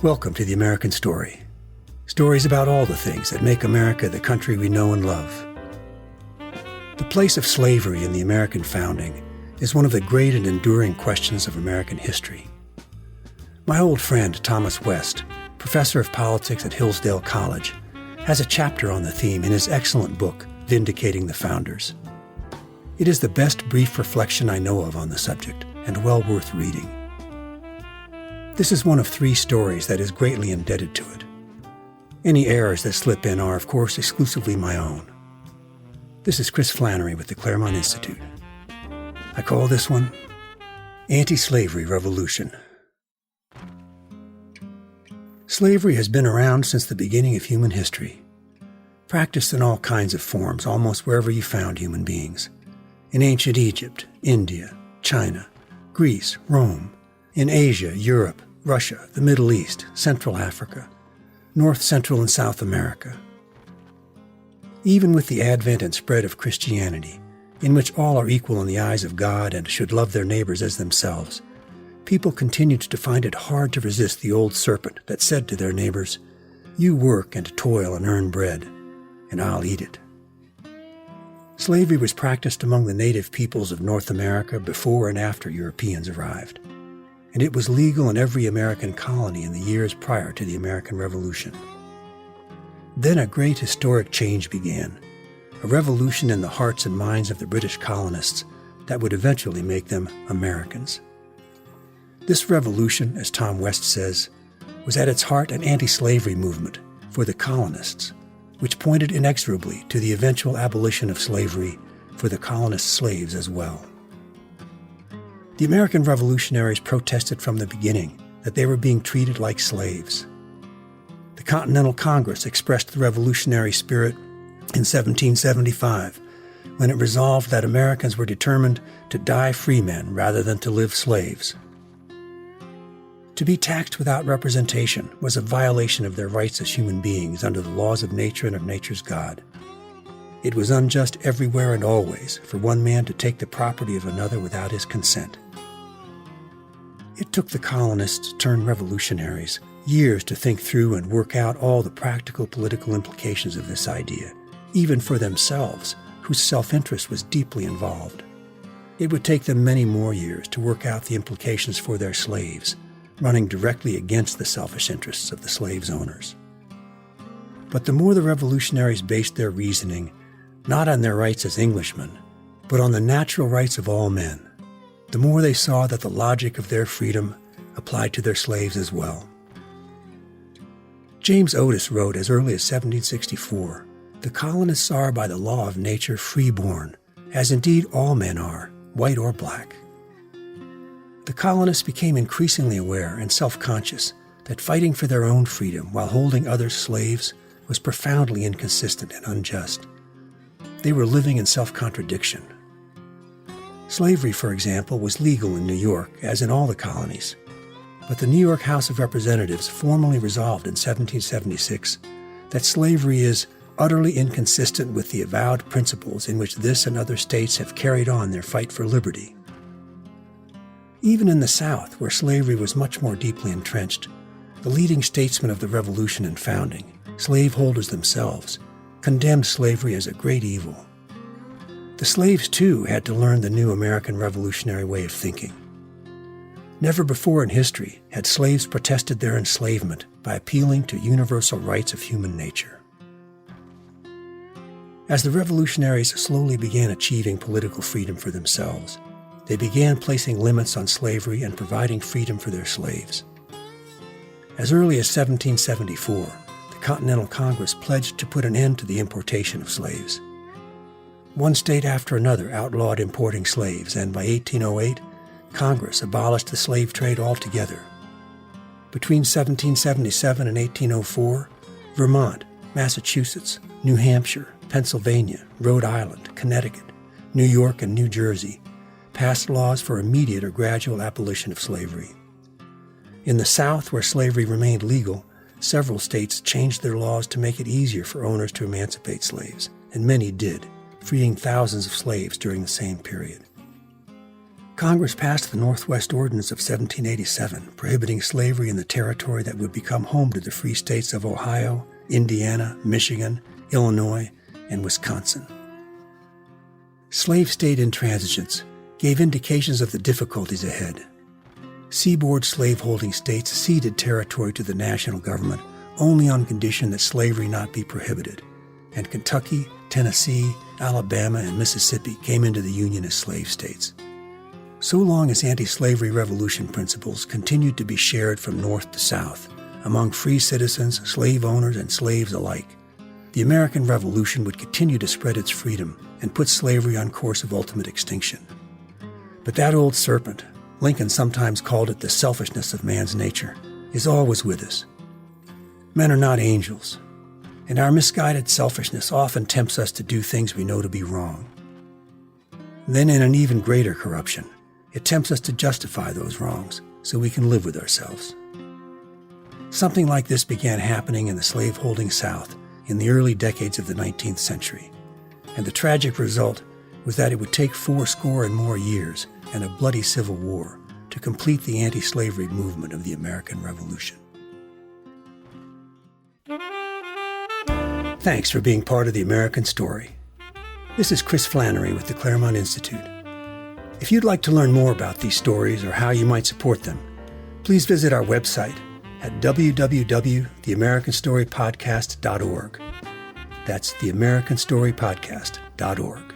Welcome to the American Story. Stories about all the things that make America the country we know and love. The place of slavery in the American founding is one of the great and enduring questions of American history. My old friend Thomas West, professor of politics at Hillsdale College, has a chapter on the theme in his excellent book, Vindicating the Founders. It is the best brief reflection I know of on the subject, and well worth reading. This is one of 3 stories that is greatly indebted to it. Any errors that slip in are, of course, exclusively my own. This is Chris Flannery with the Claremont Institute. I call this one Anti-Slavery Revolution. Slavery has been around since the beginning of human history, practiced in all kinds of forms almost wherever you found human beings. In ancient Egypt, India, China, Greece, Rome, in Asia, Europe, Russia, the Middle East, Central Africa, North, Central, and South America. Even with the advent and spread of Christianity, in which all are equal in the eyes of God and should love their neighbors as themselves, people continued to find it hard to resist the old serpent that said to their neighbors, "You work and toil and earn bread, and I'll eat it." Slavery was practiced among the native peoples of North America before and after Europeans arrived, and it was legal in every American colony in the years prior to the American Revolution. Then a great historic change began, a revolution in the hearts and minds of the British colonists that would eventually make them Americans. This revolution, as Tom West says, was at its heart an anti-slavery movement for the colonists, which pointed inexorably to the eventual abolition of slavery for the colonist slaves as well. The American revolutionaries protested from the beginning that they were being treated like slaves. The Continental Congress expressed the revolutionary spirit in 1775 when it resolved that Americans were determined to die free men rather than to live slaves. To be taxed without representation was a violation of their rights as human beings under the laws of nature and of nature's God. It was unjust everywhere and always for one man to take the property of another without his consent. It took the colonists turned revolutionaries years to think through and work out all the practical political implications of this idea, even for themselves, whose self-interest was deeply involved. It would take them many more years to work out the implications for their slaves, running directly against the selfish interests of the slaves' owners. But the more the revolutionaries based their reasoning, not on their rights as Englishmen, but on the natural rights of all men, the more they saw that the logic of their freedom applied to their slaves as well. James Otis wrote as early as 1764, "The colonists are by the law of nature freeborn, as indeed all men are, white or black." The colonists became increasingly aware and self-conscious that fighting for their own freedom while holding others slaves was profoundly inconsistent and unjust. They were living in self-contradiction. Slavery, for example, was legal in New York, as in all the colonies. But the New York House of Representatives formally resolved in 1776 that slavery is utterly inconsistent with the avowed principles in which this and other states have carried on their fight for liberty. Even in the South, where slavery was much more deeply entrenched, the leading statesmen of the Revolution and founding, slaveholders themselves, condemned slavery as a great evil. The slaves, too, had to learn the new American revolutionary way of thinking. Never before in history had slaves protested their enslavement by appealing to universal rights of human nature. As the revolutionaries slowly began achieving political freedom for themselves, they began placing limits on slavery and providing freedom for their slaves. As early as 1774, the Continental Congress pledged to put an end to the importation of slaves. One state after another outlawed importing slaves, and by 1808, Congress abolished the slave trade altogether. Between 1777 and 1804, Vermont, Massachusetts, New Hampshire, Pennsylvania, Rhode Island, Connecticut, New York, and New Jersey passed laws for immediate or gradual abolition of slavery. In the South, where slavery remained legal, several states changed their laws to make it easier for owners to emancipate slaves, and many did, freeing thousands of slaves during the same period. Congress passed the Northwest Ordinance of 1787, prohibiting slavery in the territory that would become home to the free states of Ohio, Indiana, Michigan, Illinois, and Wisconsin. Slave state intransigence gave indications of the difficulties ahead. Seaboard slaveholding states ceded territory to the national government only on condition that slavery not be prohibited, and Kentucky, Tennessee, Alabama, and Mississippi came into the Union as slave states. So long as anti-slavery revolution principles continued to be shared from north to south among free citizens, slave owners, and slaves alike, the American Revolution would continue to spread its freedom and put slavery on course of ultimate extinction. But that old serpent, Lincoln sometimes called it the selfishness of man's nature, is always with us. Men are not angels, and our misguided selfishness often tempts us to do things we know to be wrong. Then in an even greater corruption, it tempts us to justify those wrongs so we can live with ourselves. Something like this began happening in the slaveholding South in the early decades of the 19th century, and the tragic result was that it would take 80 and more years and a bloody civil war to complete the anti-slavery movement of the American Revolution. Thanks for being part of the American Story. This is Chris Flannery with the Claremont Institute. If you'd like to learn more about these stories or how you might support them, please visit our website at www.theamericanstorypodcast.org. That's theamericanstorypodcast.org.